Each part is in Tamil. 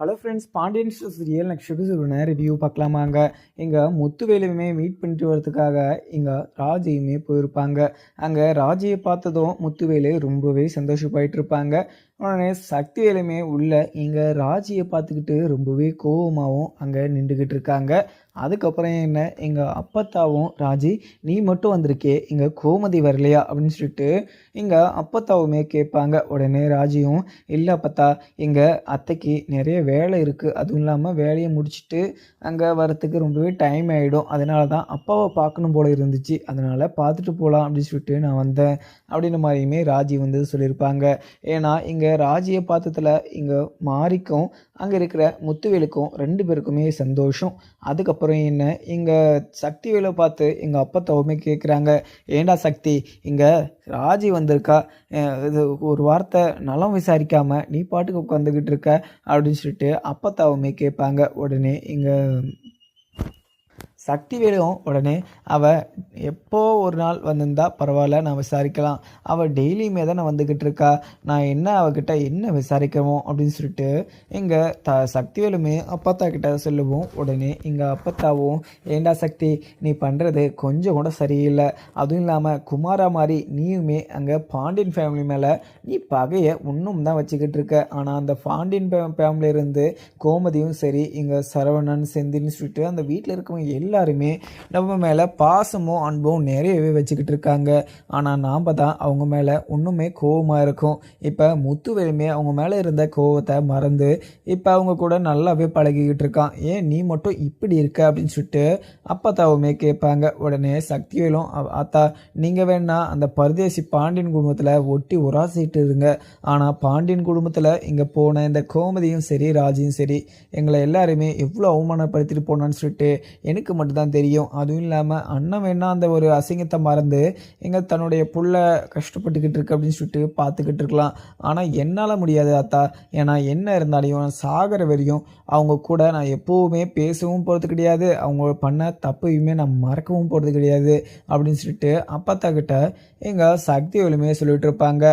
Hello friends, Pandian store serial next episode review பார்க்கலாமாங்க. இங்கே முத்துவேலுமே மீட் பண்ணிட்டு வரதுக்காக இங்கே ராஜியுமே போயிருப்பாங்க. அங்கே ராஜியை பார்த்ததும் முத்துவேலு ரொம்பவே சந்தோஷப்பட்டு இருப்பாங்க. உடனே சக்திவேலுமே உள்ள இங்கே ராஜியை பார்த்துக்கிட்டு ரொம்பவே கோபமாகவும் அங்கே நின்றுக்கிட்டு இருக்காங்க. அதுக்கப்புறம் என்ன, எங்கள் அப்பத்தாவும் ராஜி நீ மட்டும் வந்திருக்கே, இங்கே கோமதி வரலையா அப்படின்னு சொல்லிட்டு எங்கள் அப்பத்தாவுமே கேட்பாங்க. உடனே ராஜியும் இல்லை அப்பத்தா, எங்கள் அத்தைக்கு நிறைய வேலை இருக்குது, அதுவும் இல்லாமல் வேலையை முடிச்சுட்டு அங்கே வரத்துக்கு ரொம்பவே டைம் ஆகிடும், அதனால தான் அப்பாவை பார்க்கணும் போல இருந்துச்சு, அதனால் பார்த்துட்டு போகலாம் அப்படின்னு சொல்லிட்டு நான் வந்தேன் அப்படின்ற மாதிரியுமே ராஜி வந்து சொல்லியிருப்பாங்க. ஏன்னா இங்கே ராஜியை பார்த்ததில் இங்கே மாரிக்கும் அங்கே இருக்கிற முத்துவேலுக்கும் 2 பேருக்குமே சந்தோஷம். அதுக்கப்புறம் என்ன, இங்கே சக்திவேலை பார்த்து எங்கள் அப்பத்தாவுமே கேட்குறாங்க, ஏண்டா சக்தி, இங்கே ராஜி வந்திருக்கா, இது ஒரு வார்த்தை நலம் விசாரிக்காமல் நீ பாட்டுக்கு உட்காந்துக்கிட்டு இருக்க அப்படின்னு சொல்லிட்டு அப்பத்தாவுமே கேட்பாங்க. உடனே இங்கே சக்திவேலும் உடனே அவள் எப்போ ஒரு நாள் வந்திருந்தா பரவாயில்ல, நான் விசாரிக்கலாம், அவள் டெய்லியுமே தான் நான் வந்துக்கிட்டு இருக்கா, நான் என்ன அவகிட்ட என்ன விசாரிக்கணும் அப்படின்னு சொல்லிட்டு எங்கள் சக்திவேலுமே அப்பத்தா கிட்ட சொல்லுவோம். உடனே எங்கள் அப்பத்தாவும் ஏண்டா சக்தி, நீ பண்ணுறது கொஞ்சம் கூட சரியில்லை, அதுவும் இல்லாமல் குமாரா மாதிரி நீயுமே அங்கே பாண்டியன் ஃபேமிலி மேலே நீ பகையை இன்னும் தான் வச்சுக்கிட்டு இருக்க, ஆனால் அந்த பாண்டியன் ஃபேமிலியிலேருந்து கோமதியும் சரி, இங்கே சரவணன் செந்தில்னு சொல்லிட்டு அந்த வீட்டில் இருக்கவங்க எல்லாருமே நம்ம மேலே பாசமும் அன்பும் நிறையவே வச்சுக்கிட்டு இருக்காங்க. ஆனால் நாம் தான் அவங்க மேலே இன்னுமே கோபமாக இருக்கும். இப்போ முத்துவேலுமே அவங்க மேலே இருந்த கோபத்தை மறந்து இப்போ அவங்க கூட நல்லாவே பழகிக்கிட்டு இருக்கான். ஏன் நீ மட்டும் இப்படி இருக்க அப்படின்னு சொல்லிட்டு அப்பத்தாவுமே கேட்பாங்க. உடனே சக்திவேலும் அத்தா, நீங்கள் வேணா அந்த பரதேசி பாண்டியன் குடும்பத்தில் ஒட்டி உராசிட்டு இருங்க, ஆனால் பாண்டியன் குடும்பத்தில் இங்கே போன இந்த கோமதியும் சரி ராஜியும் சரி எங்களை எல்லாருமே எவ்வளோ அவமானப்படுத்திட்டு போனான்னு சொல்லிட்டு எனக்கு மட்டும்தான் தெரியும். அதுவும் இல்லாமல் அண்ணன் வேணா அந்த ஒரு அசிங்கத்தை மறந்து எங்கள் தன்னுடைய புள்ள கஷ்டப்பட்டுக்கிட்டு இருக்கு அப்படின்னு சொல்லிட்டு பார்த்துக்கிட்டு இருக்கலாம், ஆனால் என்னால் முடியாது அத்தா, ஏன்னா என்ன இருந்தாலையும் சாகர வரையும் அவங்க கூட நான் எப்போவுமே பேசவும் போகிறது கிடையாது, அவங்க பண்ண தப்பையுமே நான் மறக்கவும் போகிறது கிடையாது அப்படின்னு சொல்லிட்டு அப்பத்தா கிட்ட எங்கள் சக்திவேலுமே சொல்லிட்டு இருப்பாங்க.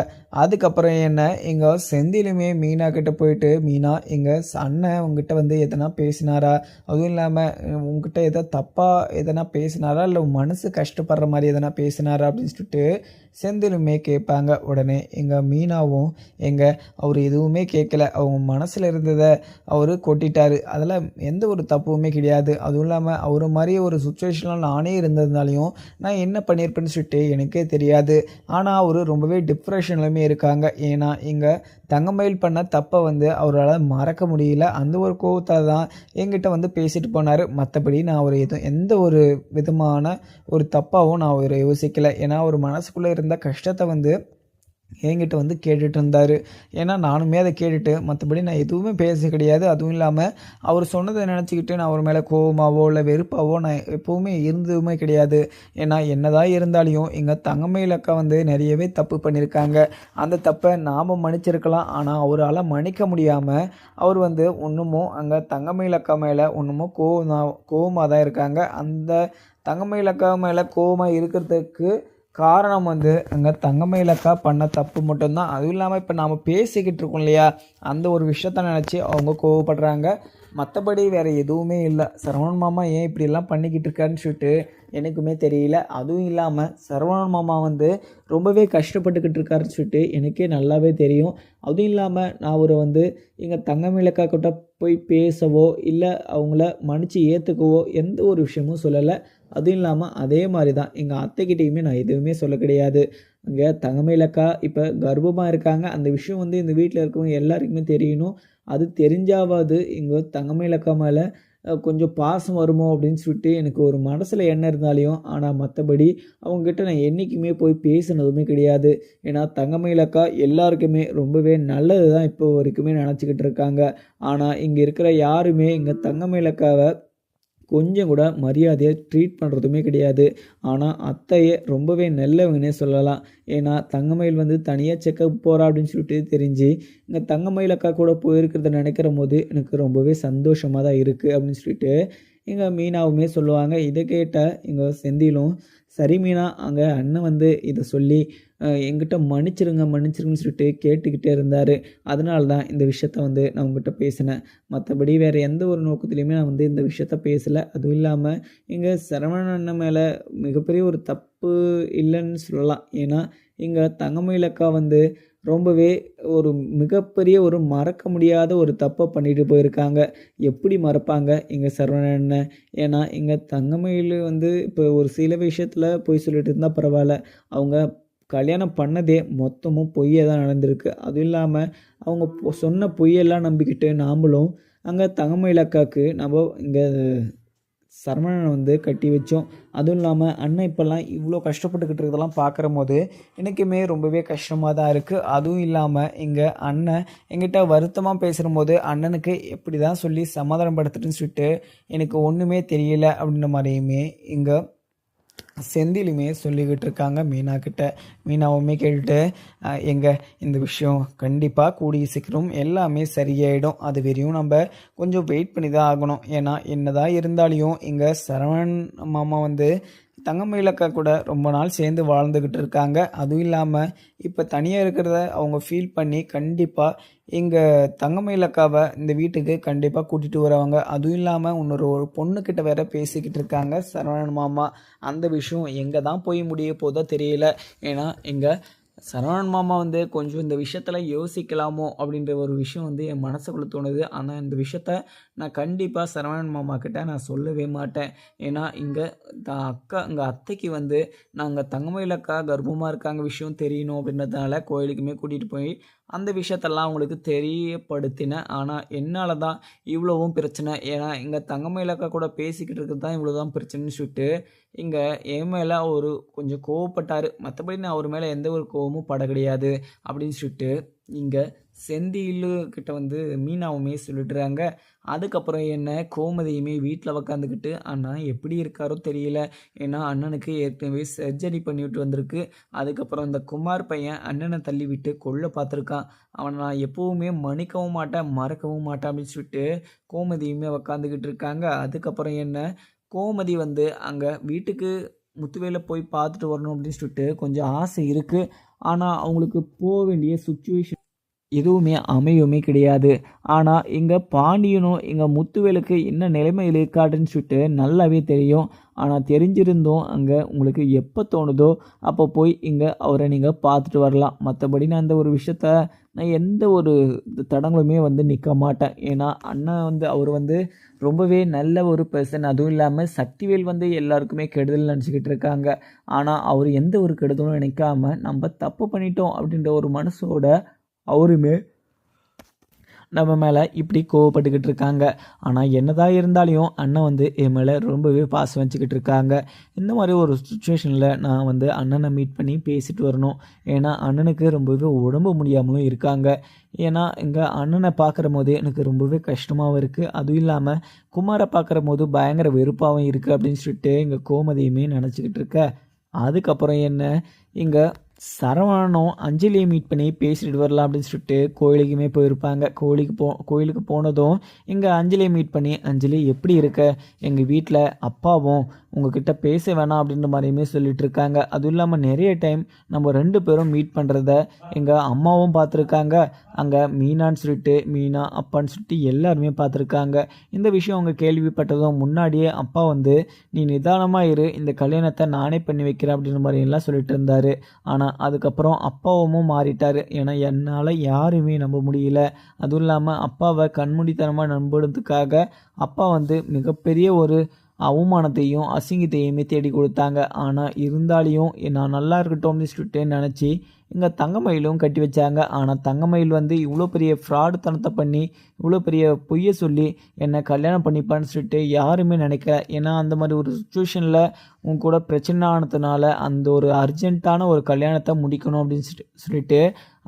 அதுக்கப்புறம் என்ன, எங்கள் செந்திலுமே மீனா கிட்ட போயிட்டு, மீனா எங்கள் அண்ணன் உங்ககிட்ட வந்து எதனா பேசினாரா, அதுவும் இல்லாமல் உங்ககிட்ட எதோ தப்பாக எதனா பேசினாரா, இல்லை மனசு கஷ்டப்படுற மாதிரி எதனா பேசினாரா அப்படின்னு சொல்லிட்டு செந்திலுமே கேட்பாங்க. உடனே எங்கள் மீனாவும் அவர் எதுவுமே கேட்கல, அவங்க மனசில் இருந்ததை அவர் கொட்டிட்டாரு, அதில் எந்த ஒரு தப்புமே கிடையாது, அதுவும் இல்லாமல் அவர் மாதிரி ஒரு சுச்சுவேஷனில் நானே இருந்ததுனாலையும் நான் என்ன பண்ணியிருப்பேன்னு சொல்லிட்டு எனக்கே தெரியாது, ஆனால் அவர் ரொம்பவே டிப்ரெஷன்லையுமே இருக்காங்க. ஏன்னா இங்கே தங்கமயில் பண்ண தப்பை வந்து அவரால் மறக்க முடியல, அந்த ஒரு கோவத்தால் தான் என்கிட்ட வந்து பேசிட்டு போனார், மற்றபடி நான் ஒரு எந்த ஒரு விதமான ஒரு தப்பாகவும் நான் ஒரு யோசிக்கலை, ஏன்னா ஒரு மனசுக்குள்ளே இருந்த கஷ்டத்தை வந்து என்கிட்ட வந்து கேட்டுட்டு இருந்தார். ஏன்னா நானுமே அதை கேட்டுட்டு மற்றபடி நான் எதுவுமே பேச கிடையாது. அதுவும் இல்லாமல் அவர் சொன்னதை நினச்சிக்கிட்டு நான் அவர் மேலே கோபமாவோ இல்லை வெறுப்பாவோ நான் எப்போவுமே இருந்ததுமே கிடையாது. ஏன்னா என்னதான் இருந்தாலையும் எங்கள் தங்கமயில் அக்கா வந்து நிறையவே தப்பு பண்ணியிருக்காங்க, அந்த தப்பை நாம் மன்னிச்சிருக்கலாம், ஆனால் அவரால் மன்னிக்க முடியாமல் அவர் வந்து இன்னமும் அங்கே தங்கமயில் அக்கா மேலே இன்னமும் கோபமாக தான் இருக்காங்க. அந்த தங்கமயில் அக்கா மேலே கோபமாக இருக்கிறதுக்கு காரணம் வந்து அங்கே தங்கமயிலக்கா பண்ண தப்பு மட்டும்தான். அதுவும் இல்லாமல் இப்போ நாம் பேசிக்கிட்டு இருக்கோம் இல்லையா, அந்த ஒரு விஷயத்த நினச்சி அவங்க கோவப்படுறாங்க, மற்றபடி வேறு எதுவுமே இல்லை. சரவணன் மாமா ஏன் இப்படியெல்லாம் பண்ணிக்கிட்டு இருக்காருன்னு சொல்லிட்டு எனக்குமே தெரியல. அதுவும் இல்லாமல் சரவணன் மாமா வந்து ரொம்பவே கஷ்டப்பட்டுக்கிட்டு இருக்காருன்னு சொல்லிட்டு எனக்கே நல்லாவே தெரியும். அதுவும் இல்லாமல் நான் அவரை வந்து எங்கள் தங்கமயிலக்கா கிட்ட போய் பேசவோ இல்லை அவங்கள மன்னிச்சு ஏற்றுக்கவோ எந்த ஒரு விஷயமும் சொல்லலை. அதுவும் இல்லாமல் அதே மாதிரி தான் எங்கள் அத்தைக்கிட்டையுமே நான் எதுவுமே சொல்ல கிடையாது. அங்கே தங்கமயிலக்கா இப்போ கர்ப்பமாக இருக்காங்க, அந்த விஷயம் வந்து இந்த வீட்டில் இருக்கவங்க எல்லாருக்குமே தெரியணும், அது தெரிஞ்சாவது எங்கள் தங்கமயிலக்கா மேலே கொஞ்சம் பாசம் வருமோ அப்படின்னு சொல்லிட்டு எனக்கு ஒரு மனசில் எண்ணம் இருந்தாலையும், ஆனால் மற்றபடி அவங்ககிட்ட நான் என்றைக்குமே போய் பேசினதுமே கிடையாது. ஏன்னா தங்கமயிலக்கா எல்லாருக்குமே ரொம்பவே நல்லது தான் இப்போ வரைக்குமே நினச்சிக்கிட்டு இருக்காங்க. ஆனால் இங்கே இருக்கிற யாருமே எங்கள் தங்கமயிலக்காவை கொஞ்சம் கூட மரியாதையை ட்ரீட் பண்ணுறதுமே கிடையாது. ஆனால் அத்தையை ரொம்பவே நல்லவங்கன்னே சொல்லலாம். ஏன்னா தங்கமயில் வந்து தனியாக செக்கப் போகிறா அப்படின்னு சொல்லிட்டு தெரிஞ்சு இங்கே தங்கமயில் அக்கா கூட போயிருக்கிறத நினைக்கிற போது எனக்கு ரொம்பவே சந்தோஷமாக தான் இருக்குது அப்படின்னு சொல்லிட்டு எங்கள் மீனாவுமே சொல்லுவாங்க. இதை கேட்ட எங்கள் செந்திலும் சரி மீனா, அங்கே அண்ணன் வந்து இதை சொல்லி என்கிட்ட மன்னிச்சிருங்கன்னு சொல்லிட்டு கேட்டுக்கிட்டே இருந்தார். அதனால தான் இந்த விஷயத்த வந்து நான் உங்ககிட்ட பேசினேன். மற்றபடி வேறு எந்த ஒரு நோக்கத்துலையுமே நான் வந்து இந்த விஷயத்த பேசலை. அதுவும் இல்லாமல் எங்கள் சரவணன் அண்ணன் மேலே மிகப்பெரிய ஒரு தப்பு இல்லைன்னு சொல்லலாம். ஏன்னா எங்கள் தங்கமயில் அக்கா வந்து ரொம்பவே ஒரு மிகப்பெரிய ஒரு மறக்க முடியாத ஒரு தப்பை பண்ணிட்டு போயிருக்காங்க. எப்படி மறப்பாங்க எங்கள் சரவணன் அண்ணன்? ஏன்னா எங்கள் தங்கமயில் வந்து இப்போ ஒரு சில விஷயத்தில் பொய் சொல்லிட்டு இருந்தால் பரவாயில்ல. அவங்க கல்யாணம் பண்ணதே மொத்தமும் பொய்யே தான் நடந்திருக்கு. அதுவும் இல்லாமல் அவங்க சொன்ன பொய்யெல்லாம் நம்பிக்கிட்டு நாமளும் அங்கே தங்கமயில் அக்காவுக்கு நம்ம இங்கே சரவணனை வந்து கட்டி வச்சோம். அதுவும் இல்லாமல் அண்ணன் இப்போல்லாம் இவ்வளோ கஷ்டப்பட்டுக்கிட்டு இருக்கிறதெல்லாம் பார்க்குறம்போது எனக்குமே ரொம்பவே கஷ்டமாக தான் இருக்குது. அதுவும் இல்லாமல் எங்கள் அண்ணன் என்கிட்ட வருத்தமாக பேசுகிறம்போது அண்ணனுக்கு எப்படி தான் சொல்லி சமாதானப்படுத்துட்டுன்னு சொல்லிட்டு எனக்கு ஒன்றுமே தெரியல அப்படின்ற மாதிரியுமே இங்கே செந்திலுமே சொல்லிக்கிட்டு இருக்காங்க மீனா கிட்ட. மீனாவுமே கேட்டுட்டு எங்க இந்த விஷயம் கண்டிப்பாக கூடிய சீக்கிரம் எல்லாமே சரியாயிடும். அது வரையும் நம்ம கொஞ்சம் வெயிட் பண்ணி தான் ஆகணும். ஏன்னா என்னதான் இருந்தாலையும் எங்கள் சரவணன் மாமா வந்து தங்கமயில் அக்கா கூட ரொம்ப நாள் சேர்ந்து வாழ்ந்துக்கிட்டு இருக்காங்க. அதுவும் இல்லாமல் இப்போ தனியாக இருக்கிறத அவங்க ஃபீல் பண்ணி கண்டிப்பாக எங்கள் தங்கமயில் அக்காவை இந்த வீட்டுக்கு கண்டிப்பாக கூட்டிகிட்டு வருவாங்க. அதுவும் இல்லாமல் ஒரு பொண்ணுக்கிட்ட வேற பேசிக்கிட்டு இருக்காங்க சரவணன் மாமா. அந்த விஷயம் எங்கே தான் போய் முடிய போதோ தெரியல. ஏன்னா எங்கள் சரவணன் மாமா வந்து கொஞ்சம் இந்த விஷயத்தில் யோசிக்கலாமோ அப்படின்ற ஒரு விஷயம் வந்து என் மனசுக்குள்ளே தோணுது. ஆனால் இந்த விஷயத்த நான் கண்டிப்பாக சரவணன் மாமா கிட்ட நான் சொல்லவே மாட்டேன். ஏன்னா இங்கே எங்கள் அத்தைக்கு வந்து நாங்கள் தங்கமயில் அக்கா கர்ப்பமாக இருக்காங்க விஷயம் தெரியணும் அப்படின்றதுனால கோயிலுக்குமே கூட்டிகிட்டு போய் அந்த விஷயத்தெல்லாம் அவங்களுக்கு தெரியப்படுத்தினேன். ஆனால் என்னால் தான் இவ்வளவும் பிரச்சனை. ஏன்னா எங்கள் தங்கமயில் அக்கா கூட பேசிக்கிட்டு இருக்கிறது தான் இவ்வளோ தான் பிரச்சனைன்னு சொல்லிட்டு இங்கே என் மேலே ஒரு கொஞ்சம் கோவப்பட்டார். மற்றபடி நான் அவர் மேலே எந்த ஒரு கோவமும் பட கிடையாது அப்படின்னு சொல்லிட்டு இங்கே செந்திலுக்கிட்ட வந்து மீனாவுமே சொல்லிட்டுறாங்க. அதுக்கப்புறம் என்ன கோமதியுமே வீட்டில் உக்காந்துக்கிட்டு அண்ணா எப்படி இருக்காரோ தெரியல. ஏன்னா அண்ணனுக்கு ஏற்கனவே சர்ஜரி பண்ணிவிட்டு வந்திருக்கு. அதுக்கப்புறம் இந்த குமார் பையன் அண்ணனை தள்ளி விட்டு கொல்ல பார்த்துருக்கான். அவனை நான் எப்போவுமே மன்னிக்கவும் மாட்டேன் மறக்கவும் மாட்டேன் அப்படின்னு சொல்லிட்டு கோமதியுமே உக்காந்துக்கிட்டு இருக்காங்க. அதுக்கப்புறம் என்ன கோமதி வந்து அங்கே வீட்டுக்கு முத்துவேலை போய் பார்த்துட்டு வரணும் அப்படின்னு சொல்லிட்டு கொஞ்சம் ஆசை இருக்குது. ஆனால் அவங்களுக்கு போக வேண்டிய சுச்சுவேஷன் எதுவுமே அமையுமே கிடையாது. ஆனால் இங்கே பாண்டியனும் இங்கே முத்துவேலுக்கு என்ன நிலைமையில் இருக்காடுன்னு சொல்லிட்டு நல்லாவே தெரியும். ஆனால் தெரிஞ்சிருந்தோம் அங்கே உங்களுக்கு எப்போ தோணுதோ அப்போ போய் இங்கே அவரை நீங்கள் பார்த்துட்டு வரலாம். மற்றபடி நான் இந்த ஒரு விஷயத்த நான் எந்த ஒரு தடங்களுமே வந்து நிற்க மாட்டேன். ஏன்னா அண்ணன் வந்து அவர் வந்து ரொம்பவே நல்ல ஒரு பர்சன். அதுவும் இல்லாமல் சக்திவேல் வந்து எல்லாருக்குமே கெடுதல் நினச்சிக்கிட்டு இருக்காங்க. ஆனால் அவர் எந்த ஒரு கெடுதலும் நினைக்காம நம்ம தப்பு பண்ணிட்டோம் அப்படின்ற ஒரு மனசோட அவருமே நம்ம மேலே இப்படி கோவப்பட்டுக்கிட்டு இருக்காங்க. ஆனால் என்னதான் இருந்தாலையும் அண்ணன் வந்து என் மேலே ரொம்பவே பாசம் வச்சுக்கிட்டு இருக்காங்க. இந்த மாதிரி ஒரு சுச்சுவேஷனில் நான் வந்து அண்ணனை மீட் பண்ணி பேசிட்டு வரணும். ஏன்னா அண்ணனுக்கு ரொம்பவே உடம்பு முடியாமலும் இருக்காங்க. ஏன்னா எங்கள் அண்ணனை பார்க்குற போது எனக்கு ரொம்பவே கஷ்டமாகவும் இருக்குது. அதுவும் இல்லாமல் குமாரை பார்க்குற போது பயங்கர வெறுப்பாகவும் இருக்குது அப்படின்னு சொல்லிட்டு எங்கள் கோமதியுமே நினச்சிக்கிட்டு இருக்க. அதுக்கப்புறம் என்ன இங்கே சரவணனும் அஞ்சலியை மீட் பண்ணி பேசிட்டு வரலாம் அப்படின்னு சொல்லிட்டு கோயிலுக்குமே போயிருப்பாங்க. கோயிலுக்கு போனதும் இங்கே அஞ்சலியை மீட் பண்ணி அஞ்சலி எப்படி இருக்க, எங்கள் வீட்டில் அப்பாவும் உங்ககிட்ட பேச வேணாம் அப்படின்ற மாதிரியுமே சொல்லிட்டு இருக்காங்க. அதுவும் இல்லாமல் நிறைய டைம் நம்ம 2 பேரும் மீட் பண்ணுறத எங்கள் அம்மாவும் பார்த்துருக்காங்க. அங்கே மீனான்னு சொல்லிட்டு மீனா அப்பான்னு சொல்லிட்டு எல்லாருமே பார்த்துருக்காங்க. இந்த விஷயம் அவங்க கேள்விப்பட்டதும் முன்னாடியே அப்பா வந்து நீ நிதானமாக இரு, இந்த கல்யாணத்தை நானே பண்ணி வைக்கிறேன் அப்படின்ற மாதிரி எல்லாம் சொல்லிட்டு இருந்தார். ஆனால் அதுக்கப்புறம் அப்பாவும் மாறிட்டார். ஏன்னா என்னால் யாருமே நம்ப முடியல. அதுவும் இல்லாமல் அப்பாவை கண்மூடித்தனமாக நம்புறதுக்காக அப்பா வந்து மிகப்பெரிய ஒரு அவமானத்தையும் அசிங்கத்தையுமே தேடி கொடுத்தாங்க. ஆனால் இருந்தாலையும் நான் நல்லா இருக்கட்டும் சொல்லிட்டு நினச்சி எங்கள் தங்கமயிலும் கட்டி வச்சாங்க. ஆனால் தங்கமயில் வந்து இவ்வளோ பெரிய ஃப்ராடு தனத்தை பண்ணி இவ்வளோ பெரிய பொய்யை சொல்லி என்னை கல்யாணம் பண்ணிப்பான்னு சொல்லிட்டு யாருமே நினைக்கல. ஏன்னா அந்த மாதிரி ஒரு சுச்சுவேஷனில் உன் கூட பிரச்சனை ஆனதுனால அந்த ஒரு அர்ஜென்ட்டான ஒரு கல்யாணத்தை முடிக்கணும் அப்படின்னு சொல்லிட்டு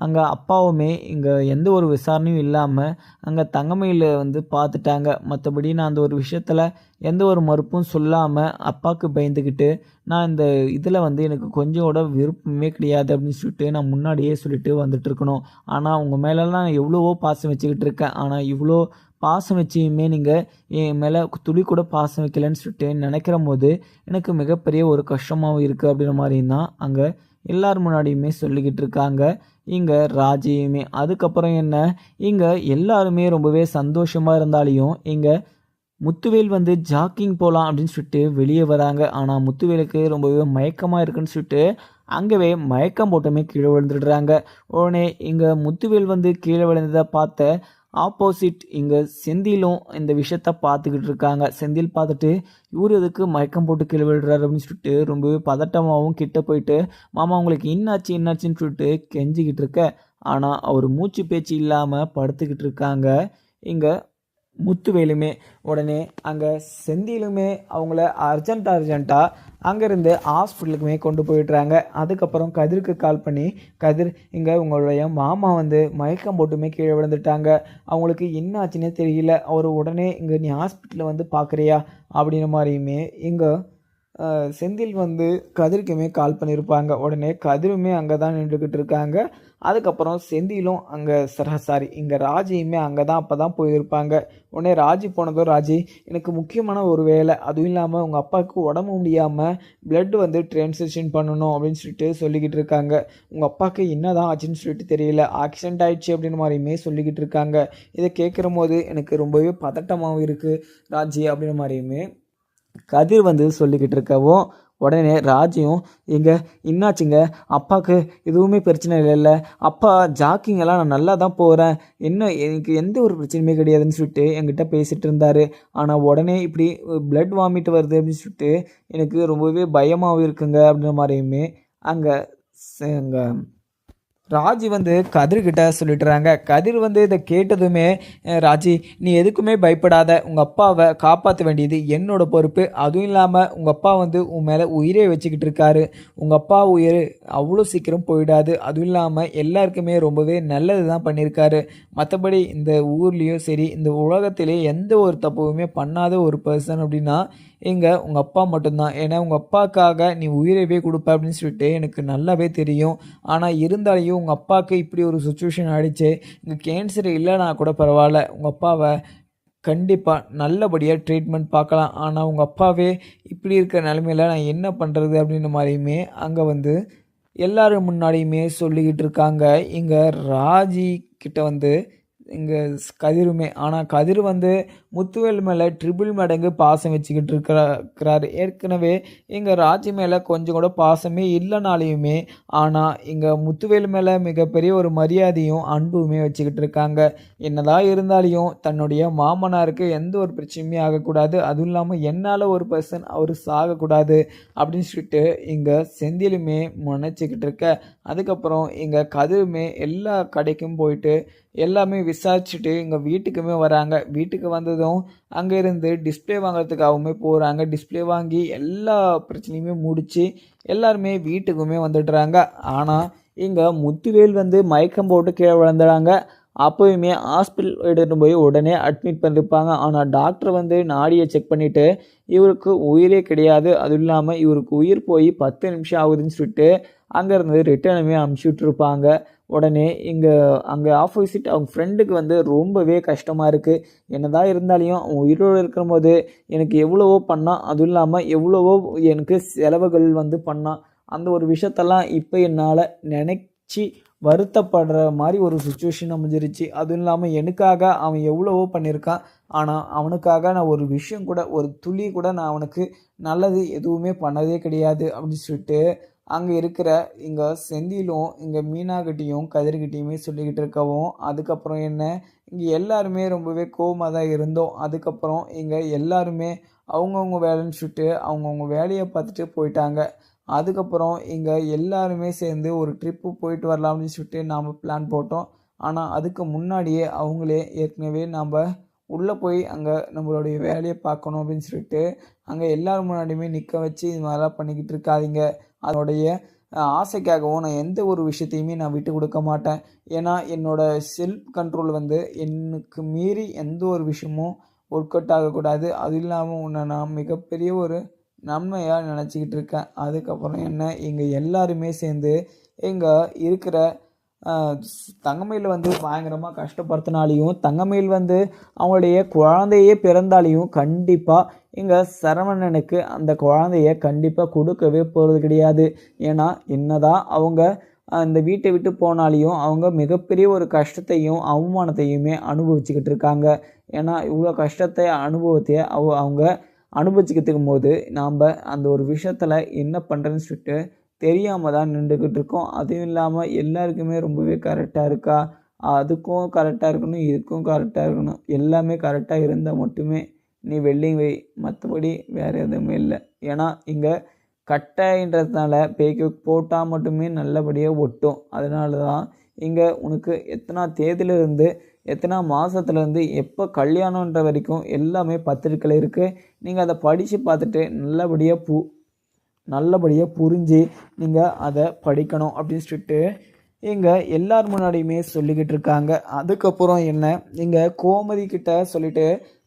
அங்கே அப்பாவுமே இங்கே எந்த ஒரு விசாரணையும் இல்லாமல் அங்கே தங்கமயில வந்து பார்த்துட்டாங்க. மற்றபடி நான் அந்த ஒரு விஷயத்தில் எந்த ஒரு மறுப்பும் சொல்லாமல் அப்பாவுக்கு பயந்துக்கிட்டு நான் இந்த இதில் வந்து எனக்கு கொஞ்சம் கூட விருப்பமே கிடையாது அப்படின்னு சொல்லிட்டு நான் முன்னாடியே சொல்லிட்டு வந்துட்டு இருக்கணும். ஆனால் உங்கள் மேலெல்லாம் நான் எவ்வளவோ பாசம் வச்சுக்கிட்டு இருக்கேன். ஆனால் இவ்வளோ பாசம் வச்சியுமே நீங்கள் என் மேலே துளி கூட பாசம் வைக்கலன்னு சொல்லிட்டு நினைக்கிற போது எனக்கு மிகப்பெரிய ஒரு கஷ்டமாகவும் இருக்குது அப்படின்ற மாதிரியும் தான் அங்கே எல்லார் முன்னாடியுமே சொல்லிக்கிட்டு இருக்காங்க இங்கே ராஜியுமே. அதுக்கப்புறம் என்ன, இங்கே எல்லாருமே ரொம்பவே சந்தோஷமாக இருந்தாலையும் இங்கே முத்துவேல் வந்து ஜாக்கிங் போகலாம் அப்படின்னு சொல்லிட்டு வெளியே வராங்க. ஆனால் முத்துவேலுக்கு ரொம்பவே மயக்கமாக இருக்குன்னு சொல்லிட்டு அங்கவே மயக்கம் போட்டுமே கீழே விழுந்துடுறாங்க. உடனே இங்கே முத்துவேல் வந்து கீழே விழுந்ததை பார்த்த ஆப்போசிட் இங்கே செந்திலும் இந்த விஷயத்த பார்த்துக்கிட்டு இருக்காங்க. செந்தில் பார்த்துட்டு இவர் எதுக்கு மயக்கம் போட்டு கீழே விழுறாரு அப்படின்னு சொல்லிட்டு ரொம்பவே பதட்டமாகவும் கிட்ட போயிட்டு, மாமா உங்களுக்கு என்னாச்சுன்னு சொல்லிட்டு கெஞ்சிக்கிட்டு இருக்க. ஆனால் அவர் மூச்சு பேச்சு இல்லாமல் படுத்துக்கிட்டு இருக்காங்க இங்கே முத்துவேலுமே. உடனே அங்கே செந்திலுமே அவங்கள அர்ஜென்ட்டாக அங்கேருந்து ஹாஸ்பிட்டலுக்குமே கொண்டு போயிடுறாங்க. அதுக்கப்புறம் கதிருக்கு கால் பண்ணி, கதிர் இங்கே உங்களுடைய மாமா வந்து மயக்கம் போட்டுமே கீழே விழுந்துட்டாங்க, அவங்களுக்கு என்ன ஆச்சுன்னே தெரியல, அவர் உடனே இங்கே நீ ஹாஸ்பிட்டலில் வந்து பார்க்குறியா அப்படின்ற மாதிரியுமே இங்கே செந்தில் வந்து கதிருக்குமே கால் பண்ணியிருப்பாங்க. உடனே கதிருமே அங்கே தான் நின்றுக்கிட்டு இருக்காங்க. அதுக்கப்புறம் செந்திலும் அங்கே சாரி இங்கே ராஜியுமே அங்கே தான் அப்போ தான் போயிருப்பாங்க. உடனே ராஜி போனதும், ராஜி எனக்கு முக்கியமான ஒரு வேலை, அதுவும் இல்லாமல் உங்கள் அப்பாவுக்கு உடம்பு முடியாமல் பிளட் வந்து ட்ரான்ஸ்ஃபியூஷன் பண்ணணும் அப்படின்னு சொல்லிட்டு சொல்லிக்கிட்டு இருக்காங்க. உங்கள் அப்பாவுக்கு என்ன தான் ஆச்சுன்னு சொல்லிட்டு தெரியல, ஆக்சிடென்ட் ஆயிடுச்சு அப்படின்னு மாதிரியுமே சொல்லிக்கிட்டு இருக்காங்க. இதை கேட்குற போது எனக்கு ரொம்பவே பதட்டமாகவும் இருக்குது ராஜி அப்படின்ற மாதிரியுமே கதிர் வந்து சொல்லிக்கிட்டு இருக்கவும், உடனே ராஜியும் எங்க என்னாச்சுங்க, அப்பாவுக்கு எதுவுமே பிரச்சனை இல்லைல்ல, அப்பா ஜாக்கிங் எல்லாம் நான் நல்லா தான் போகிறேன், என்ன எனக்கு எந்த ஒரு பிரச்சனையுமே கிடையாதுன்னு சொல்லிட்டு என்கிட்ட பேசிகிட்டு இருந்தார். ஆனால் உடனே இப்படி பிளட் வாமிட் வருது அப்படின்னு சொல்லிட்டு எனக்கு ரொம்பவே பயமாகவும் இருக்குங்க அப்படின்ற மாதிரியுமே அங்கே ராஜி வந்து கதிர்கிட்ட சொல்லிட்டுறாங்க. கதிர் வந்து இதை கேட்டதுமே, ராஜி நீ எதுக்குமே பயப்படாத, உங்கள் அப்பாவை காப்பாற்ற வேண்டியது என்னோட பொறுப்பு, அதுவும் இல்லாமல் உங்கள் அப்பா வந்து உன் மேலே உயிரே வச்சுக்கிட்டு இருக்காரு, உங்கள் அப்பா உயிர் அவ்வளோ சீக்கிரம் போயிடாது, அதுவும் இல்லாமல் எல்லாருக்குமே ரொம்பவே நல்லது தான் பண்ணியிருக்காரு, மற்றபடி இந்த ஊர்லேயும் சரி இந்த உலகத்திலே எந்த ஒரு தப்புமே பண்ணாத ஒரு பர்சன் அப்படின்னா இங்கே உங்கள் அப்பா மட்டும்தான். ஏன்னா உங்கள் அப்பாவுக்காக நீ உயிரவே கொடுப்ப அப்படின்னு சொல்லிட்டு எனக்கு நல்லாவே தெரியும். ஆனால் இருந்தாலையும் உங்கள் அப்பாவுக்கு இப்படி ஒரு சுச்சுவேஷன் ஆகிடுச்சு, இங்கே கேன்சர் இல்லைனா கூட பரவாயில்ல, உங்கள் அப்பாவை கண்டிப்பாக நல்லபடியாக ட்ரீட்மெண்ட் பார்க்கலாம், ஆனால் உங்கள் அப்பாவே இப்படி இருக்கிற நிலமையில நான் என்ன பண்ணுறது அப்படின்ற மாதிரியுமே அங்கே வந்து எல்லாரும் முன்னாடியுமே சொல்லிக்கிட்டு இருக்காங்க. இங்கே ராஜி கிட்ட வந்து இங்கே கதிருமே. ஆனால் கதிர் வந்து முத்துவேல் மேலே ட்ரிபிள் மடங்கு பாசம் வச்சுக்கிட்டு இருக்கிறாரு. ஏற்கனவே இங்கே ராஜி மேலே கொஞ்சம் கூட பாசமே இல்லைனாலையுமே ஆனால் இங்கே முத்துவேல் மேலே மிகப்பெரிய ஒரு மரியாதையும் அன்புமே வச்சுக்கிட்டு இருக்காங்க. என்னதான் இருந்தாலையும் தன்னுடைய மாமனாருக்கு எந்த ஒரு பிரச்சனையுமே ஆகக்கூடாது, அதுவும் இல்லாமல் என்னால் ஒரு பர்சன் அவர் சாகக்கூடாது அப்படின்னு சொல்லிட்டு இங்கே செந்திலுமே நினச்சிக்கிட்டு இருக்க. அதுக்கப்புறம் இங்கே கதிருமே எல்லா கடைக்கும் போயிட்டு எல்லாமே விசாரிச்சுட்டு இங்கே வீட்டுக்குமே வராங்க. வீட்டுக்கு வந்ததும் அங்கே இருந்து டிஸ்பிளே வாங்குறதுக்காகவுமே போகிறாங்க. டிஸ்பிளே வாங்கி எல்லா பிரச்சனையுமே முடித்து எல்லாருமே வீட்டுக்குமே வந்துடுறாங்க. ஆனால் இங்கே முத்துவேல் வந்து மயக்கம் போட்டு கீழே விழுந்துடாங்க. அப்போயுமே ஹாஸ்பிட்டல் எடுத்துகிட்டு போய் உடனே அட்மிட் பண்ணியிருப்பாங்க. ஆனால் டாக்டர் வந்து நாடியை செக் பண்ணிவிட்டு இவருக்கு உயிரே கிடையாது, அதுவும் இல்லாமல் இவருக்கு உயிர் போய் 10 நிமிஷம் ஆகுதுன்னு சொல்லிட்டு அங்கேருந்து ரிட்டர்னுமே அமுச்சு விட்ருப்பாங்க. உடனே அங்கே ஆப்போசிட் அவங்க ஃப்ரெண்டுக்கு வந்து ரொம்பவே கஷ்டமாக இருக்குது. என்னதான் இருந்தாலையும் அவன் உயிரோடு இருக்கும்போது எனக்கு எவ்வளவோ பண்ணான், அதுவும் இல்லாமல் எவ்வளவோ எனக்கு செலவுகள் வந்து பண்ணான், அந்த ஒரு விஷயத்தெல்லாம் இப்போ என்னால் நினச்சி வருத்தப்படுற மாதிரி ஒரு சுச்சுவேஷன் அமைஞ்சிருச்சு. அதுவும் இல்லாமல் எனக்காக அவன் எவ்வளவோ பண்ணியிருக்கான், ஆனால் அவனுக்காக நான் ஒரு விஷயம் கூட ஒரு துளி கூட நான் அவனுக்கு நல்லது எதுவுமே பண்ணதே கிடையாது அப்படின்னு சொல்லிட்டு அங்கே இருக்கிற இங்கே செந்திலும் இங்கே மீனாகிட்டையும் கதிர்கிட்டையுமே சொல்லிக்கிட்டு இருக்கவும், அதுக்கப்புறம் என்ன இங்கே எல்லாருமே ரொம்பவே கோவமாக தான் இருந்தோம். அதுக்கப்புறம் இங்கே எல்லாருமே அவங்கவுங்க வேலைன்னு சொல்லிட்டு அவங்கவுங்க வேலையை பார்த்துட்டு போயிட்டாங்க. அதுக்கப்புறம் இங்கே எல்லாருமே சேர்ந்து ஒரு ட்ரிப்பு போயிட்டு வரலாம் அப்படின்னு சொல்லிட்டு நாம் பிளான் போட்டோம். ஆனால் அதுக்கு முன்னாடியே அவங்களே ஏற்கனவே நாம் உள்ளே போய் அங்கே நம்மளுடைய வேலையை பார்க்கணும் அப்படின்னு சொல்லிட்டு அங்கே எல்லோரும் முன்னாடியுமே நிற்க வச்சு இது மாதிரிலாம் பண்ணிக்கிட்டு இருக்காதிங்க, அதனுடைய ஆசைக்காகவும் நான் எந்த ஒரு விஷயத்தையுமே நான் விட்டு கொடுக்க மாட்டேன். ஏன்னா என்னோடய செல்ஃப் கண்ட்ரோல் வந்து எனக்கு மீறி எந்த ஒரு விஷயமும் ஒர்க் அவுட் ஆகக்கூடாது. அது இல்லாமல் உன்னை நான் மிகப்பெரிய ஒரு நன்மையாக நினச்சிக்கிட்டு இருக்கேன். அதுக்கப்புறம் என்ன இங்கே எல்லாருமே சேர்ந்து இங்கே இருக்கிற தங்கமயில் வந்து பயங்கரமாக கஷ்டப்படுத்தினாலையும் தங்கமயில் வந்து அவங்களுடைய குழந்தையே பிறந்தாலையும் கண்டிப்பாக இங்கே சரவணனுக்கு அந்த குழந்தைய கண்டிப்பாக கொடுக்கவே போகிறது கிடையாது. ஏன்னா என்னதான் அவங்க அந்த வீட்டை விட்டு போனாலையும் அவங்க மிகப்பெரிய ஒரு கஷ்டத்தையும் அவமானத்தையுமே அனுபவிச்சுக்கிட்டு இருக்காங்க. ஏன்னா இவ்வளோ கஷ்டத்தை அனுபவத்தையே அவங்க அனுபவிச்சுக்கிட்டு போது நாம் அந்த ஒரு விஷயத்தில் என்ன பண்ணுறேன்னு சொல்லிட்டு தெரியாமல் தான் நின்றுக்கிட்டு இருக்கோம். அதுவும் இல்லாமல் எல்லாருக்குமே ரொம்பவே கரெக்டாக இருக்கா, அதுக்கும் கரெக்டாக இருக்கணும், இதுக்கும் கரெக்டாக இருக்கணும், எல்லாமே கரெக்டாக இருந்தால் மட்டுமே நீ வெல்டிங் வை, மற்றபடி வேறு எதுவுமே இல்லை. ஏன்னா இங்கே கட்டைன்றதுனால பேக்கு போட்டால் மட்டுமே நல்லபடியாக ஒட்டும். அதனால தான் இங்கே உனக்கு எத்தனை தேதியிலேருந்து எத்தனை மாதத்துலேருந்து எப்போ கல்யாணன்ற வரைக்கும் எல்லாமே பத்திரிக்கையில் இருக்குது. நீங்கள் அதை படித்து பார்த்துட்டு நல்லபடியாக புரிஞ்சு நீங்கள் அதை படிக்கணும் அப்படின்னு சொல்லிட்டு இங்கே எல்லார் முன்னாடியுமே சொல்லிக்கிட்டு இருக்காங்க. அதுக்கப்புறம் என்ன, இங்கே கோமதி கிட்ட சொல்லிவிட்டு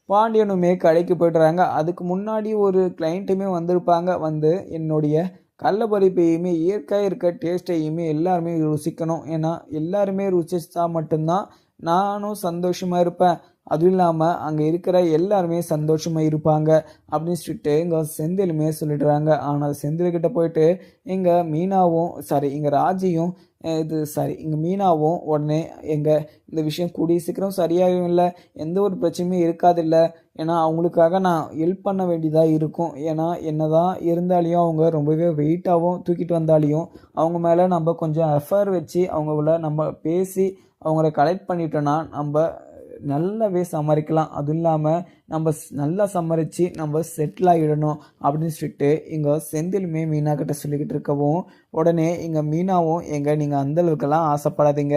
பாண்டியனுமே கடைக்கு போய்ட்டுறாங்க. அதுக்கு முன்னாடி ஒரு கிளைண்ட்டுமே வந்திருப்பாங்க. வந்து என்னுடைய கடலப்பருப்பையுமே இயற்கையாக இருக்க டேஸ்ட்டையுமே எல்லாருமே ருசிக்கணும். ஏன்னா எல்லாருமே ருசிச்சா மட்டும்தான் நானும் சந்தோஷமாக இருப்பேன், அதுவும் இல்லாமல் அங்கே இருக்கிற எல்லாருமே சந்தோஷமாக இருப்பாங்க அப்படின்னு சொல்லிட்டு இங்கே செந்திலுமே சொல்லிடுறாங்க. ஆனால் செந்தில்கிட்ட போயிட்டு இங்கே இங்கே ராஜியும் இங்கே மீனாவும் உடனே இந்த விஷயம் கூடிய சீக்கிரம் சரியாகவும் இல்லை, எந்த ஒரு பிரச்சனையும் இருக்காதில்ல. ஏன்னா அவங்களுக்காக நான் ஹெல்ப் பண்ண வேண்டியதாக இருக்கும். ஏன்னா என்ன தான் இருந்தாலையும் அவங்க ரொம்பவே வெயிட்டாகவும் தூக்கிட்டு வந்தாலையும் அவங்க மேலே நம்ம கொஞ்சம் எஃபர்ட் வச்சு அவங்கள நம்ம பேசி அவங்கள கலெக்ட் பண்ணிட்டோன்னா நம்ம நல்லாவே சமாளிக்கலாம். அதுவும் இல்லாமல் நம்ம நல்லா சமாளித்து நம்ம செட்டில் ஆகிடணும் அப்படின்னு சொல்லிட்டு இங்கே செந்திலுமே மீனா கிட்ட சொல்லிக்கிட்டு இருக்கவும் உடனே இங்கே மீனாவும் நீங்கள் அந்தளவுக்கெல்லாம் ஆசைப்படாதீங்க,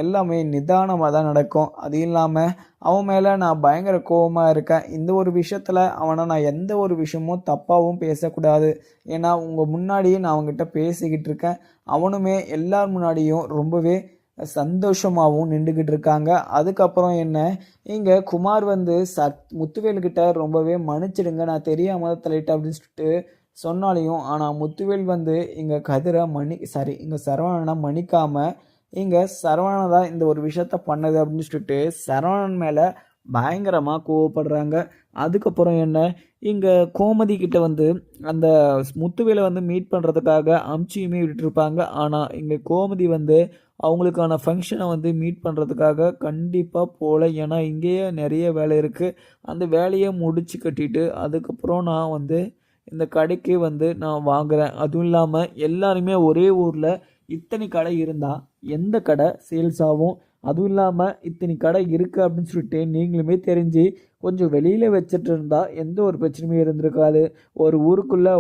எல்லாமே நிதானமாக தான் நடக்கும். அது இல்லாமல் அவன் மேலே நான் பயங்கர கோபமாக இருக்கேன். இந்த ஒரு விஷயத்தில் அவனை நான் எந்த ஒரு விஷயமும் தப்பாகவும் பேசக்கூடாது. ஏன்னா உங்கள் முன்னாடியே நான் அவங்ககிட்ட பேசிக்கிட்டு இருக்கேன். அவனுமே எல்லார் முன்னாடியும் ரொம்பவே சந்தோஷமாகவும் நின்றுக்கிட்டு இருக்காங்க. அதுக்கப்புறம் என்ன, இங்கே குமார் வந்து முத்துவேல்கிட்ட ரொம்பவே மன்னிச்சிடுங்க, நான் தெரியாமல் தலையிட்டேன் அப்படின்னு சொல்லிட்டு சொன்னாலையும் ஆனால் முத்துவேல் வந்து இங்கே இங்கே சரவணனை மன்னிக்காமல் இங்கே சரவணனை தான் இந்த ஒரு விஷயத்த பண்ணது அப்படின்னு சொல்லிட்டு சரவணன் மேலே பயங்கரமாக கோவப்படுறாங்க. அதுக்கப்புறம் என்ன, இங்கே கோமதி கிட்ட வந்து அந்த முத்துவேலை வந்து மீட் பண்ணுறதுக்காக அம்ச்சியுமே விட்டுருப்பாங்க. ஆனால் இங்கே கோமதி வந்து அவங்களுக்கான ஃபங்க்ஷனை வந்து மீட் பண்ணுறதுக்காக கண்டிப்பாக போகல. ஏன்னா இங்கேயே நிறைய வேலை இருக்குது, அந்த வேலையை முடித்து கட்டிட்டு அதுக்கப்புறம் நான் வந்து இந்த கடைக்கு வந்து நான் வாங்குகிறேன். அதுவும் இல்லாமல் எல்லாருமே ஒரே ஊரில் இத்தனை கடை இருந்தால் எந்த கடை சேல்ஸ் ஆகும், அதுவும் இல்லாமல் இத்தனை கடை இருக்குது அப்படின்னு சொல்லிட்டு நீங்களுமே தெரிஞ்சு கொஞ்சம் வெளியில் வச்சுட்டு இருந்தால் எந்த ஒரு பிரச்சனையும் இருந்திருக்காது. ஒரு ஊருக்குள்ளே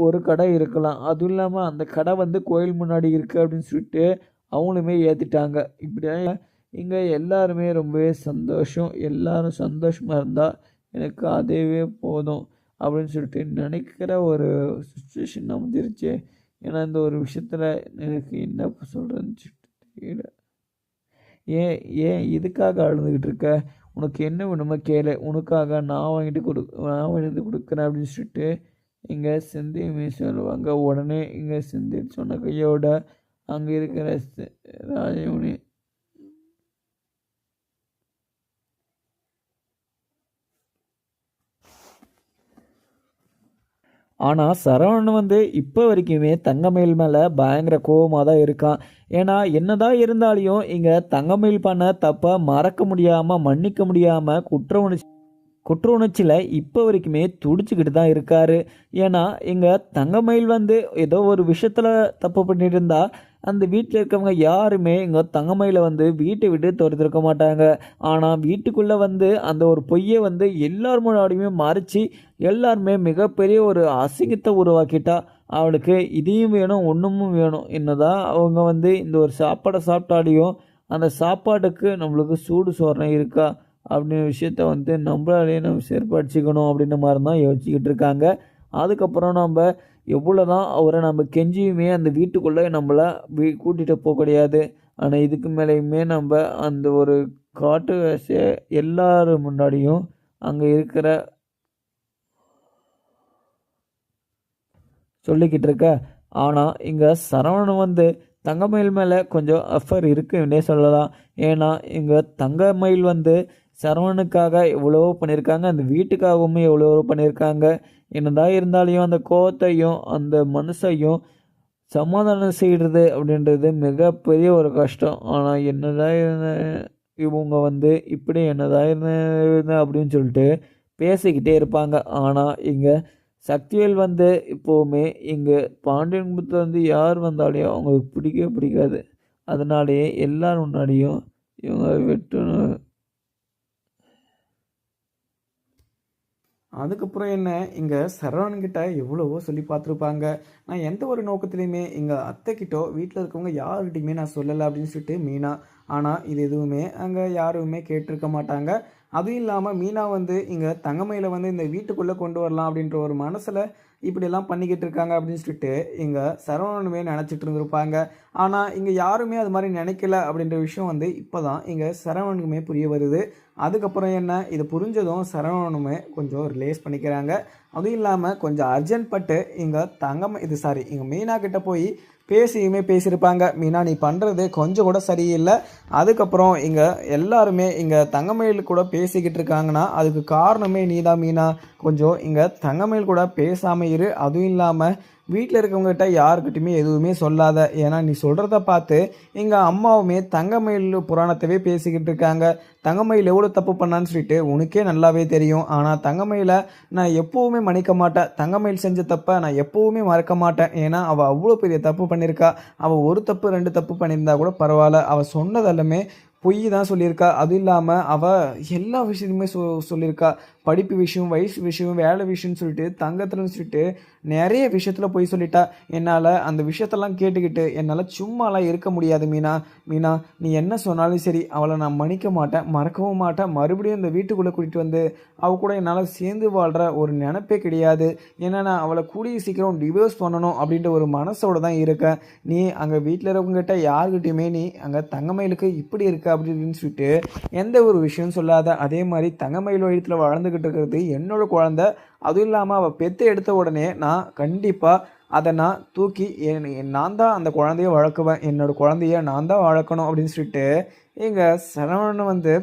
ஒரு கடை இருக்கலாம், அதுவும் இல்லாமல் அந்த கடை வந்து கோயில் முன்னாடி இருக்குது அப்படின்னு சொல்லிட்டு அவங்களுமே ஏற்றிட்டாங்க. இப்படியே இங்கே எல்லாருமே ரொம்பவே சந்தோஷம், எல்லாரும் சந்தோஷமாக இருந்தால் எனக்கு அதேவே போதும் அப்படின்னு சொல்லிட்டு நினைக்கிற ஒரு சுச்சுவேஷன் அமைஞ்சிருச்சு. ஏன்னா இந்த ஒரு விஷயத்தில் எனக்கு என்ன சொல்கிறேன்னு தெரியல. ஏன் இதுக்காக அழுதுகிட்டு இருக்க, உனக்கு என்ன வேணுமோ கேளு, உனக்காக நான் வாங்கிட்டு கொடுக்குறேன் அப்படின்னு சொல்லிட்டு இங்கே செந்திலுமே சொல்லுவாங்க. உடனே இங்கே செந்தில் சொன்ன கையோட அங்கே இருக்கிற ராஜமுனி ஆனால் சரவணன் வந்து இப்போ வரைக்குமே தங்கமயில் மேலே பயங்கர கோபமாக தான் இருக்கான். ஏன்னா என்னதான் இருந்தாலையும் இங்கே தங்கமயில் பண்ண தப்பை மறக்க முடியாமல் மன்னிக்க முடியாமல் குற்ற உணர்ச்சியில் இப்போ வரைக்குமே துடிச்சுக்கிட்டு தான் இருக்கார். ஏன்னா இங்கே தங்கமயில் வந்து ஏதோ ஒரு விஷயத்தில் தப்பு பண்ணிட்டு இருந்தா அந்த வீட்டில் இருக்கவங்க யாருமே இங்கே தங்கமயில வந்து வீட்டை விட்டு துரத்திருக்க மாட்டாங்க. ஆனால் வீட்டுக்குள்ளே வந்து அந்த ஒரு பொய்யை வந்து எல்லார் முன்னாடியுமே மறைச்சி எல்லாருமே மிகப்பெரிய ஒரு அசிங்கத்தை உருவாக்கிட்டா. அவளுக்கு இதையும் வேணும் ஒன்றுமும் வேணும். என்னதான் அவங்க வந்து இந்த ஒரு சாப்பாடை சாப்பிட்டாலையும் அந்த சாப்பாட்டுக்கு நம்மளுக்கு சூடு சோரணை இருக்கா அப்படின்ற விஷயத்த வந்து நம்மளாலே நம்ம செயற்படுத்திக்கணும் அப்படின்ற மாதிரி தான் யோசிச்சுக்கிட்டு இருக்காங்க. அதுக்கப்புறம் நம்ம எவ்வளோ தான் அவரை நம்ம கெஞ்சியுமே அந்த வீட்டுக்குள்ளே நம்மளை கூட்டிகிட்டு போக கிடையாது. ஆனால் இதுக்கு மேலேயுமே நம்ம அந்த ஒரு காட்டு வேசையை எல்லாரும் முன்னாடியும் அங்கே இருக்கிற சொல்லிக்கிட்டு இருக்க. ஆனால் இங்கே சரவணன் வந்து தங்கமயில் மேலே கொஞ்சம் அஃபர் இருக்குன்னே சொல்லலாம். ஏன்னா எங்கள் தங்கமயில் வந்து சரவணுக்காக எவ்வளவோ பண்ணியிருக்காங்க, அந்த வீட்டுக்காகவும் எவ்வளவோ பண்ணியிருக்காங்க. என்னதான் இருந்தாலையும் அந்த கோவத்தையும் அந்த மனசையும் சமாதானம் செய்கிறது அப்படின்றது மிகப்பெரிய ஒரு கஷ்டம். ஆனால் என்னதான் இவங்க வந்து இப்படி என்னதான் இருந்தேன் அப்படின்னு சொல்லிட்டு பேசிக்கிட்டே இருப்பாங்க. ஆனால் இங்கே சக்திவேல் வந்து இப்போவுமே இங்கே பாண்டியன் குடும்பத்தில் வந்து யார் வந்தாலையும் அவங்களுக்கு பிடிக்கவே பிடிக்காது. அதனாலேயே எல்லார் முன்னாடியும் இவங்க வெட்டணும். அதுக்கப்புறம் என்ன, இங்கே சரவணன்கிட்ட எவ்வளவோ சொல்லி பார்த்துருப்பாங்க. நான் எந்த ஒரு நோக்கத்துலையுமே எங்கள் அத்தைக்கிட்டோ வீட்டில் இருக்கவங்க யாருக்கிட்டையுமே நான் சொல்லலை அப்படின்னு சொல்லிட்டு மீனா. ஆனால் இது எதுவுமே அங்கே யாருமே கேட்டிருக்க மாட்டாங்க. அதுவும் இல்லாமல் மீனா வந்து இங்கே தங்கமயில வந்து இந்த வீட்டுக்குள்ளே கொண்டு வரலாம் அப்படின்ற ஒரு மனசில் இப்படியெல்லாம் பண்ணிக்கிட்டு இருக்காங்க அப்படின்னு சொல்லிட்டு இங்கே சரவணனுமே நினச்சிட்டு இருந்திருப்பாங்க. ஆனால் இங்கே யாருமே அது மாதிரி நினைக்கல அப்படின்ற விஷயம் வந்து இப்போ தான் இங்கே சரவணனுக்குமே புரிய வருது. அதுக்கப்புறம் என்ன, இது புரிஞ்சதும் சரவணனுமே கொஞ்சம் ரிலேஸ் பண்ணிக்கிறாங்க. அதுவும் இல்லாமல் கொஞ்சம் அர்ஜென்ட் பட்டு இங்கே இங்கே மீனா கிட்ட போய் பேசியிருப்பாங்க. மீனா நீ பண்ணுறது கொஞ்சம் கூட சரியில்லை. அதுக்கப்புறம் இங்கே எல்லாருமே இங்கே தங்கமயில் கூட பேசிக்கிட்டு இருக்காங்கன்னா அதுக்கு காரணமே நீ தான் மீனா. கொஞ்சம் இங்கே தங்கமயில் கூட பேசாமல் இரு. அதுவும் இல்லாமல் வீட்டில் இருக்கவங்ககிட்ட யாருக்கிட்டையுமே எதுவுமே சொல்லாத. ஏன்னா நீ சொல்கிறத பார்த்து எங்கள் அம்மாவுமே தங்கமயில் புராணத்தவே பேசிக்கிட்டு இருக்காங்க. தங்கமயில் எவ்வளோ தப்பு பண்ணான்னு சொல்லிட்டு உனக்கே நல்லாவே தெரியும். ஆனால் தங்கமயிலை நான் எப்போவுமே மன்னிக்க மாட்டேன். தங்கமயில் செஞ்ச தப்பை நான் எப்போவுமே மறக்க மாட்டேன். ஏன்னா அவள் அவ்வளோ பெரிய தப்பு பண்ணியிருக்கா. அவள் ஒரு தப்பு 2 தப்பு பண்ணியிருந்தா கூட பரவாயில்ல. அவள் சொன்னதெல்லாமே பொய் தான் சொல்லியிருக்கா. அதுவும் இல்லாமல் அவள் எல்லா விஷயத்தையுமே சொல்லியிருக்கா. படிப்பு விஷயம், வயசு விஷயம், வேலை விஷயம்னு சொல்லிட்டு தங்கத்துலன்னு சொல்லிட்டு நிறைய விஷயத்தில் போய் சொல்லிட்டா. என்னால் அந்த விஷயத்தெல்லாம் கேட்டுக்கிட்டு என்னால் சும்மாலாம் இருக்க முடியாது மீனா நீ என்ன சொன்னாலும் சரி அவளை நான் மன்னிக்க மாட்டேன், மறக்கவும் மாட்டேன். மறுபடியும் இந்த வீட்டுக்குள்ளே கூட்டிகிட்டு வந்து அவள் கூட என்னால் சேர்ந்து வாழ்கிற ஒரு நினைப்பே கிடையாது. ஏன்னா நான் அவளை கூடிய சீக்கிரம் டிவோர்ஸ் பண்ணணும் அப்படின்ற ஒரு மனசோடு தான் இருக்கேன். நீ அங்கே வீட்டில் இருக்கவங்ககிட்ட யாருக்கிட்டையுமே நீ அங்கே தங்கமயிலுக்கு இப்படி இருக்க அப்படின்னு சொல்லிட்டு எந்த ஒரு விஷயம் சொல்லாத. அதே மாதிரி தங்கமயில் வயிற்றில் வளர்ந்துக்கிட்டு இருக்கிறது என்னோட குழந்தை. அதுவும் இல்லாமல் அவள் பெற்று எடுத்த உடனே நான் கண்டிப்பாக அதை நான் தூக்கி நான் தான் அந்த குழந்தைய வளர்க்குவேன். என்னோடய குழந்தைய நான் தான் வளர்க்கணும் அப்படின்னு சொல்லிட்டு எங்கள் சரவணன் வந்து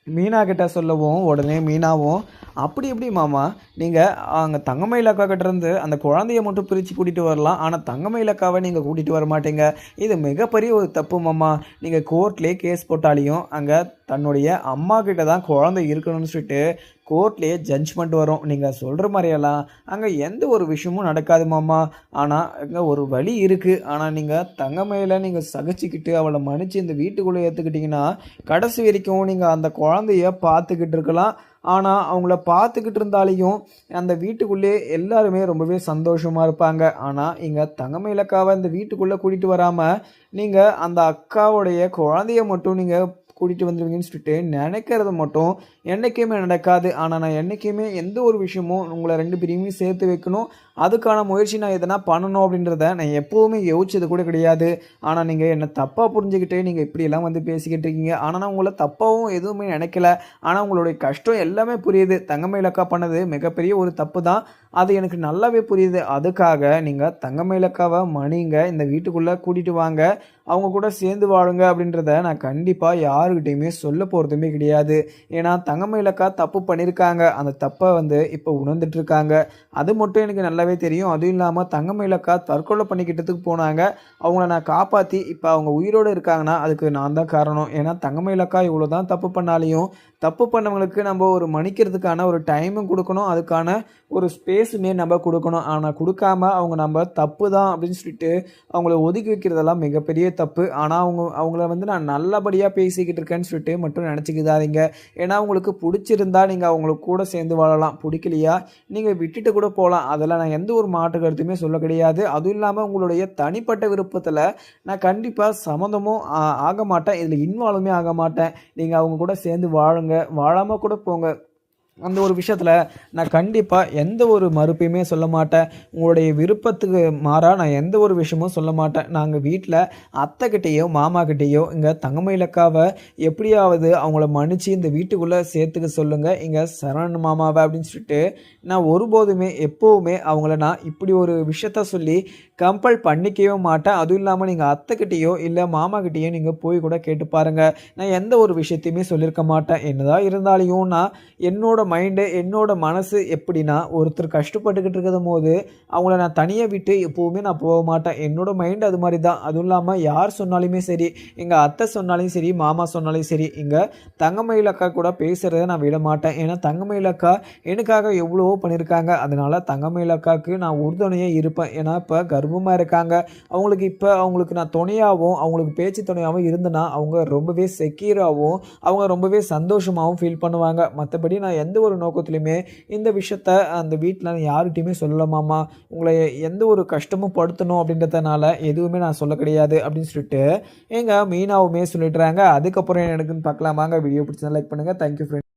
மீனா கிட்ட சொல்லவும் உடனே மீனாவும் அப்படி எப்படி மாமா நீங்கள் அங்கே தங்கமயில் அக்கா கிட்டேருந்து அந்த குழந்தைய மட்டும் பிரித்து கூட்டிகிட்டு வரலாம், ஆனால் தங்கமயில் அக்காவை நீங்கள் கூட்டிகிட்டு வர மாட்டீங்க. இது மிகப்பெரிய ஒரு தப்பு மாமா. நீங்கள் கோர்ட்லேயே கேஸ் போட்டாலையும் அங்கே தன்னுடைய அம்மா கிட்ட தான் குழந்தை இருக்கணும்னு சொல்லிட்டு கோர்ட்லேயே ஜட்ஜ்மெண்ட் வரும். நீங்கள் சொல்கிற மாதிரியெல்லாம் அங்கே எந்த ஒரு விஷயமும் நடக்காது மாமா. ஆனால் அங்கே ஒரு வழி இருக்குது. ஆனால் நீங்கள் தங்கமயில நீங்கள் சகிச்சிக்கிட்டு அவளை மன்னிச்சு இந்த வீட்டுக்குள்ளே ஏற்றுக்கிட்டிங்கன்னா கடைசி வரைக்கும் நீங்கள் அந்த குழந்தைய பார்த்துக்கிட்டு இருக்கலாம். ஆனால் அவங்கள பார்த்துக்கிட்டு இருந்தாலையும் அந்த வீட்டுக்குள்ளே எல்லாருமே ரொம்பவே சந்தோஷமாக இருப்பாங்க. ஆனால் இங்கே தங்கமயில் அக்காவை இந்த வீட்டுக்குள்ளே கூட்டிகிட்டு வராமல் நீங்கள் அந்த அக்காவுடைய குழந்தைய மட்டும் நீங்கள் கூட்டிகிட்டு வந்துடுவீங்கன்னு சொல்லிட்டு நினைக்கிறது மட்டும் என்றைக்குமே நடக்காது. ஆனால் நான் என்றைக்குமே எந்த ஒரு விஷயமும் உங்களை 2 பேரையுமே சேர்த்து வைக்கணும், அதுக்கான முயற்சி நான் எதனா பண்ணணும் அப்படின்றத நான் எப்போவுமே யோசிச்சது கூட கிடையாது. ஆனால் நீங்கள் என்னை தப்பாக புரிஞ்சுக்கிட்டு நீங்கள் இப்படியெல்லாம் வந்து பேசிக்கிட்டு இருக்கீங்க. ஆனால் நான் உங்களை தப்பாகவும் எதுவுமே நினைக்கல. ஆனால் உங்களுடைய கஷ்டம் எல்லாமே புரியுது. தங்கமயில் அக்கா பண்ணது மிகப்பெரிய ஒரு தப்பு தான், அது எனக்கு நல்லாவே புரியுது. அதுக்காக நீங்கள் தங்கமயில் அக்காவை மணிங்க இந்த வீட்டுக்குள்ளே கூட்டிகிட்டு வாங்க, அவங்க கூட சேர்ந்து வாழுங்க அப்படின்றத நான் கண்டிப்பாக யாருக்கிட்டையுமே சொல்ல போகிறதுமே கிடையாது. ஏன்னா தங்கமயில் அக்கா தப்பு பண்ணியிருக்காங்க, அந்த தப்பை வந்து இப்போ உணர்ந்துட்டுருக்காங்க. அது மட்டும் எனக்கு நல்லாவே தெரியும். அதுவும் இல்லாமல் தங்கமயில் அக்கா தற்கொலை பண்ணிக்கிட்டதுக்கு போனாங்க, அவங்கள நான் காப்பாற்றி இப்போ அவங்க உயிரோடு இருக்காங்கன்னா அதுக்கு நான் தான் காரணம். ஏன்னா தங்கமயில் அக்கா இவ்வளோ தான் தப்பு பண்ணாலையும் தப்பு பண்ணவங்களுக்கு நம்ம ஒரு மன்னிக்கிறதுக்கான ஒரு டைமும் கொடுக்கணும், அதுக்கான ஒரு ஸ்பேஸுமே நம்ம கொடுக்கணும். ஆனால் கொடுக்காம அவங்க நம்ம தப்பு தான் அப்படின்னு சொல்லிட்டு அவங்கள ஒதுக்கி வைக்கிறதெல்லாம் மிகப்பெரிய தப்பு. ஆனால் அவங்கள வந்து நான் நல்லபடியாக பேசிக்கிட்டு இருக்கேன்னு சொல்லிட்டு மட்டும் நினச்சிக்கிதாதீங்க. ஏன்னா உங்களுக்கு பிடிச்சிருந்தா நீங்கள் அவங்களுக்கு கூட சேர்ந்து வாழலாம், பிடிக்கலையா நீங்கள் விட்டுட்டு கூட போகலாம். அதெல்லாம் நான் எந்த ஒரு மாற்று கருத்துமே சொல்ல கிடையாது. அதுவும் இல்லாமல் உங்களுடைய தனிப்பட்ட விருப்பத்தில் நான் கண்டிப்பாக சம்மந்தமும் ஆக மாட்டேன், இதில் இன்வால்வுமே ஆக மாட்டேன். நீங்கள் அவங்க கூட சேர்ந்து வாழுங்க, வாழாமல் கூட போங்க. அந்த ஒரு விஷயத்தில் நான் கண்டிப்பாக எந்த ஒரு மறுப்பையுமே சொல்ல மாட்டேன். உங்களுடைய விருப்பத்துக்கு மாறா நான் எந்த ஒரு விஷயமும் சொல்ல மாட்டேன். நாங்கள் வீட்டில் அத்தைக்கிட்டேயோ மாமாக்கிட்டேயோ இங்கே தங்கமயிலக்காவை எப்படியாவது அவங்கள மன்னிச்சு இந்த வீட்டுக்குள்ளே சேர்த்துக்க சொல்லுங்கள் இங்கே சரவணன் மாமாவை அப்படின்னு சொல்லிட்டு நான் ஒருபோதுமே எப்போவுமே அவங்கள நான் இப்படி ஒரு விஷயத்த சொல்லி கம்பல் பண்ணிக்கவே மாட்டேன். அதுவும் இல்லாமல் நீங்கள் அத்தைக்கிட்டேயோ இல்லை மாமாக்கிட்டேயோ நீங்கள் போய் கூட கேட்டு பாருங்கள். நான் எந்த ஒரு விஷயத்தையுமே சொல்லியிருக்க மாட்டேன். என்னதான் இருந்தாலையும் நான் என்னோட மைண்டு என்னோட மனசு எப்படின்னா ஒருத்தர் கஷ்டப்பட்டுக்கிட்டு இருக்கிற போது அவங்கள நான் தனியாக விட்டு எப்போவுமே நான் போக மாட்டேன். என்னோட மைண்டு அது மாதிரி தான். அதுவும் இல்லாமல் யார் சொன்னாலுமே சரி, எங்கள் அத்தை சொன்னாலும் சரி, மாமா சொன்னாலும் சரி, இங்கே தங்கமயில் அக்கா கூட பேசுகிறத நான் விட மாட்டேன். ஏன்னா தங்கமயில் அக்கா எனக்காக எவ்வளவோ பண்ணியிருக்காங்க. அதனால தங்கமயில் அக்காவுக்கு நான் உறுதுணையாக இருப்பேன். ஏன்னா இப்போ கர்ப்பமாக இருக்காங்க. அவங்களுக்கு நான் துணையாகவும் அவங்களுக்கு பேச்சு துணையாகவும் இருந்தேன்னா அவங்க ரொம்பவே செக்யூராகவும் அவங்க ரொம்பவே சந்தோஷமாகவும் ஃபீல் பண்ணுவாங்க. மற்றபடி நான் எந்த ஒரு நோக்கத்துலையுமே இந்த விஷயத்த அந்த வீட்டில் நான் யார்கிட்டையுமே சொல்லலாமாம்மா, உங்களை எந்த ஒரு கஷ்டமும் படுத்தணும் அப்படின்றதுனால எதுவுமே நான் சொல்ல கிடையாது அப்படின்னு சொல்லிட்டு எங்கள் மீனாவுமே சொல்லிட்டுறாங்க. அதுக்கப்புறம் எனக்குன்னு பார்க்கலாமாங்க. வீடியோ பிடிச்சா லைக் பண்ணுங்கள். Thank you friend.